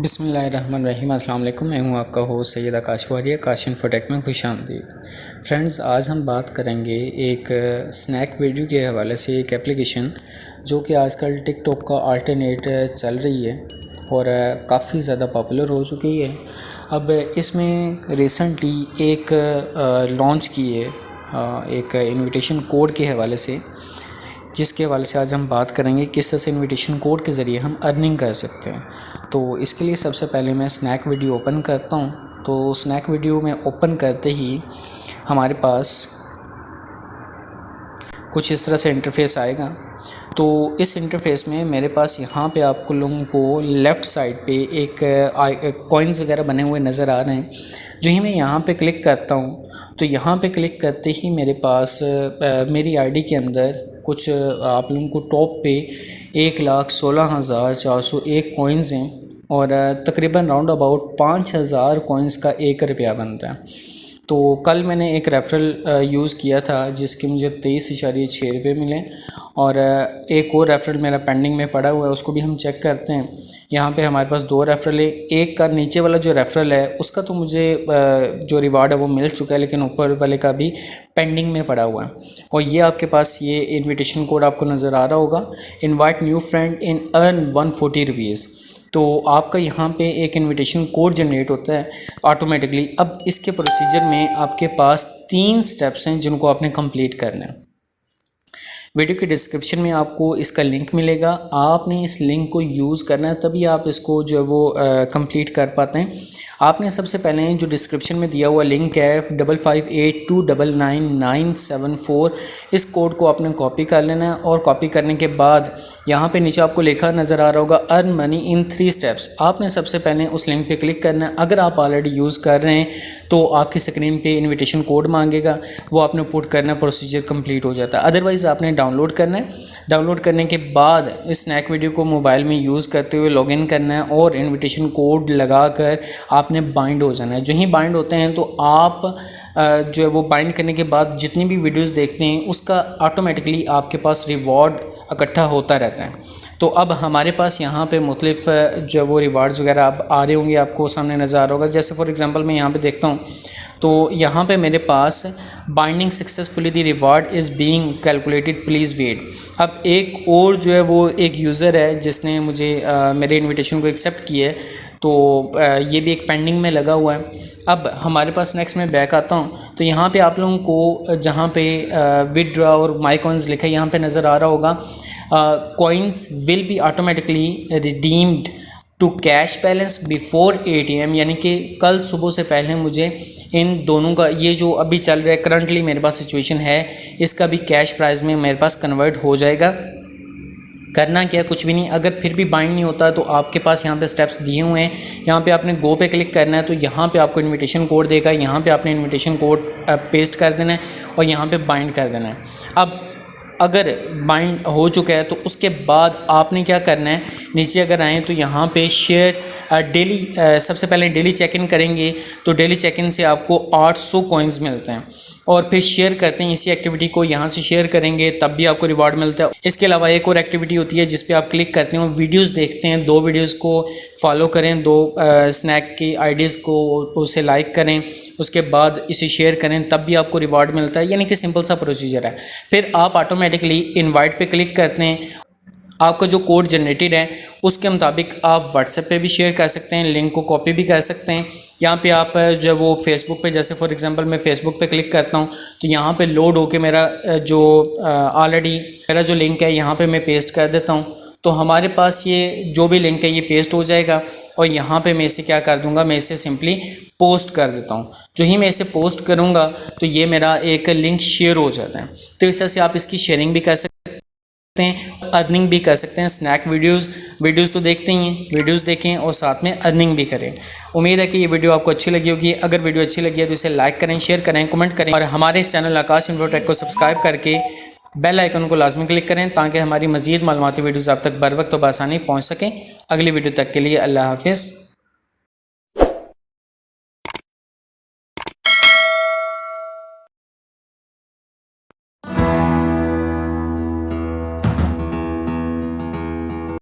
बिस्मिल्लाहिर्रहमानिर्रहीम। अस्सलाम वालेकुम। मैं हूं आपका होस्ट सैयद आकाश वारिया। काश इन्फोटेक में खुशामदीद। फ्रेंड्स, आज हम बात करेंगे एक स्नैक वीडियो के हवाले से। एक एप्लीकेशन जो कि आजकल टिकटॉक का अल्टरनेट चल रही है और काफ़ी ज़्यादा पॉपुलर हो चुकी है। अब इसमें रिसेंटली एक लॉन्च की है एक इनविटेशन कोड के हवाले से, जिसके हवाले से आज हम बात करेंगे किस तरह से इनविटेशन कोड के ज़रिए हम अर्निंग कर सकते हैं। तो इसके लिए सबसे पहले मैं स्नैक वीडियो ओपन करता हूँ। तो स्नैक वीडियो में ओपन करते ही हमारे पास कुछ इस तरह से इंटरफेस आएगा। तो इस इंटरफेस में मेरे पास यहाँ पे आपको लोगों को लेफ़्ट साइड पे एक कॉइन्स वगैरह बने हुए नज़र आ रहे हैं। जो ही मैं यहाँ पे क्लिक करता हूँ तो यहाँ पे क्लिक करते ही मेरे पास मेरी आईडी के अंदर कुछ आप लोगों को टॉप पे 1,16,401 कॉइन्स हैं और तकरीबन राउंड अबाउट 5,000 कॉइन्स का 1 रुपया बनता है। तो कल मैंने एक रेफरल यूज़ किया था जिसके मुझे 23.6 रुपये मिले और एक और रेफरल मेरा पेंडिंग में पड़ा हुआ है, उसको भी हम चेक करते हैं। यहाँ पे हमारे पास 2 रेफरल है। एक का नीचे वाला जो रेफरल है उसका तो मुझे जो रिवार्ड है वो मिल चुका है, लेकिन ऊपर वाले का भी पेंडिंग में पड़ा हुआ है। और ये आपके पास ये इन्विटेशन कोड आपको नज़र आ रहा होगा, invite new friend in earn 140 rupees. तो आपका यहाँ पे एक इनविटेशन कोड जनरेट होता है ऑटोमेटिकली। अब इसके प्रोसीजर में आपके पास 3 स्टेप्स हैं जिनको आपने कंप्लीट करना है। वीडियो के डिस्क्रिप्शन में आपको इसका लिंक मिलेगा। आपने इस लिंक को यूज़ करना है, तभी आप इसको जो है वो कंप्लीट कर पाते हैं। आपने सबसे पहले जो डिस्क्रिप्शन में दिया हुआ लिंक है 5582999974, इस कोड को आपने कॉपी कर लेना है। और कॉपी करने के बाद यहाँ पे नीचे आपको लिखा नज़र आ रहा होगा अर्न मनी इन 3 स्टेप्स। आपने सबसे पहले उस लिंक पे क्लिक करना है। अगर आप ऑलरेडी यूज़ कर रहे हैं तो आपकी स्क्रीन पे इनविटेशन कोड मांगेगा, वो आपने पुट करना, प्रोसीजर कंप्लीट हो जाता है। अदरवाइज़ आपने डाउनलोड करना है। डाउनलोड करने के बाद इस स्नैक वीडियो को मोबाइल में यूज़ करते हुए लॉगिन करना है और इनविटेशन कोड लगा कर आपने बाइंड हो जाना है। जो ही बाइंड होते हैं तो आप जो है वो बाइंड करने के बाद जितनी भी वीडियोस देखते हैं उसका ऑटोमेटिकली आपके पास रिवॉर्ड इकट्ठा होता रहता है। तो अब हमारे पास यहाँ पे मुख्तलिफ जो वो रिवार्ड्स वगैरह अब आ रहे होंगे, आपको सामने नज़र आ रहा होगा। जैसे फॉर एग्जांपल मैं यहाँ पे देखता हूँ तो यहाँ पे मेरे पास binding successfully the reward is being calculated, please wait. अब एक और जो है वो एक यूज़र है जिसने मुझे मेरे इन्विटेशन को एक्सेप्ट किया है, तो ये भी एक पेंडिंग में लगा हुआ है। अब हमारे पास नेक्स्ट में बैक आता हूँ तो यहाँ पे आप लोगों को जहाँ पे विदड्रॉ और माई कॉइन्स लिखा है यहाँ पे नज़र आ रहा होगा coins will be automatically redeemed to cash balance before 8 AM, यानी कि कल सुबह से पहले मुझे इन दोनों का ये जो अभी चल रहा है करंटली मेरे पास सिचुएशन है, इसका भी कैश प्राइस में मेरे पास कन्वर्ट हो जाएगा। करना क्या, कुछ भी नहीं। अगर फिर भी बाइंड नहीं होता तो आपके पास यहाँ पे स्टेप्स दिए हुए हैं। यहाँ पे आपने गो पे क्लिक करना है तो यहाँ पे आपको इनविटेशन कोड देगा, यहाँ पे आपने इनविटेशन कोड पेस्ट कर देना है और यहाँ पे बाइंड कर देना है। अब अगर बाइंड हो चुका है तो उसके बाद आपने क्या करना है, नीचे अगर आएँ तो यहाँ पे शेयर डेली, सबसे पहले डेली चेक इन करेंगे तो डेली चेक इन से आपको 800 कॉइन्स मिलते हैं। और फिर शेयर करते हैं इसी एक्टिविटी को, यहाँ से शेयर करेंगे तब भी आपको रिवार्ड मिलता है। इसके अलावा एक और एक्टिविटी होती है जिस पे आप क्लिक करते हैं, वीडियोस देखते हैं, 2 वीडियोस को फॉलो करें, 2 स्नैक की आईडीज़ को उसे लाइक करें, उसके बाद इसे शेयर करें, तब भी आपको रिवार्ड मिलता है। यानी कि सिंपल सा प्रोसीजर है। फिर आप ऑटोमेटिकली इनवाइट पे क्लिक करते हैं। आपका जो कोड जनरेटेड है उसके मुताबिक आप व्हाट्सएप पे भी शेयर कर सकते हैं, लिंक को कॉपी भी कर सकते हैं। यहाँ पे आप जो वो फेसबुक पे, जैसे फॉर एग्जांपल मैं फेसबुक पे क्लिक करता हूँ तो यहाँ पे लोड होके मेरा जो ऑलरेडी मेरा जो लिंक है यहाँ पे मैं पेस्ट कर देता हूँ। तो हमारे पास ये जो भी लिंक है ये पेस्ट हो जाएगा और यहाँ पे मैं इसे क्या कर दूँगा, मैं इसे सिंपली पोस्ट कर देता हूँ। जो ही मैं इसे पोस्ट करूँगा तो ये मेरा एक लिंक शेयर हो जाता है। तो इस तरह से आप इसकी शेयरिंग भी कर सकते हैं, अर्निंग भी कर सकते हैं। स्नैक वीडियोस तो देखते ही हैं, वीडियोस देखें और साथ में अर्निंग भी करें। उम्मीद है कि ये वीडियो आपको अच्छी लगी होगी। अगर वीडियो अच्छी लगी है तो इसे लाइक करें, शेयर करें, कमेंट करें और हमारे इस चैनल आकाश इन्फोटेक को सब्सक्राइब करके बेल आइकन को लाजमी क्लिक करें ताकि हमारी मज़ीद मालूमाती वीडियोज़ आप तक बर वक्त और बआसानी पहुँच सकें। अगली वीडियो तक के लिए अल्लाह हाफिज़।